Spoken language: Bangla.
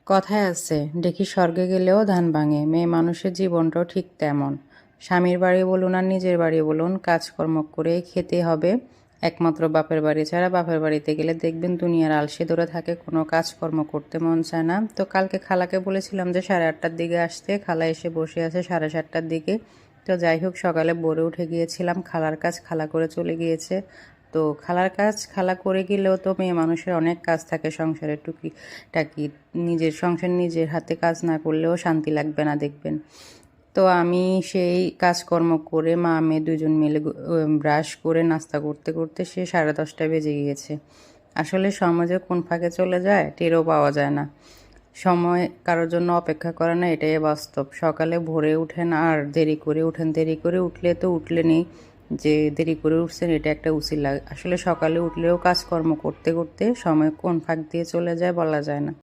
কথায় আছে, দেখি স্বর্গে গেলেও ধান ভাঙে। মেয়ে মানুষের জীবনটাও ঠিক তেমন। স্বামীর বাড়ি বলুন আর নিজের বাড়ি বলুন, কাজকর্ম করে খেতে হবে। একমাত্র বাপের বাড়ি ছাড়া, বাপের বাড়িতে গেলে দেখবেন দুনিয়ার আলসে ধরে থাকে, কোনো কাজকর্ম করতে মন চায় না। তো কালকে খালাকে বলেছিলাম যে 8:30টার দিকে আসতে, খালা এসে বসে আছে 7:30টার দিকে। তো যাই হোক, সকালে ভোরে উঠে গিয়েছিলাম, খালার কাজ খালা করে চলে গিয়েছে। তো খালার কাজ খালা করে গেলেও তো মেয়ে মানুষের অনেক কাজ থাকে সংসারের, টুকিটাকি। নিজের সংসার নিজের হাতে কাজ না করলেও শান্তি লাগবে না দেখবেন। তো আমি সেই কাজকর্ম করে মা মেয়ে দুজন মিলে ব্রাশ করে নাস্তা করতে করতে সে 10:30 বেজে গিয়েছে। আসলে সময় যে কোন ফাঁকে চলে যায় টেরও পাওয়া যায় না। সময় কারোর জন্য অপেক্ষা করে না, এটাই বাস্তব। সকালে ভোরে উঠেন আর দেরি করে উঠেন, দেরি করে উঠলে তো উঠলেনই, যে দেরি করে উঠছেন এটা একটা উছিলা। আসলে সকালে উঠলেও কাজকর্ম করতে করতে সময় কোন ফাঁক দিয়ে চলে যায় বলা যায় না।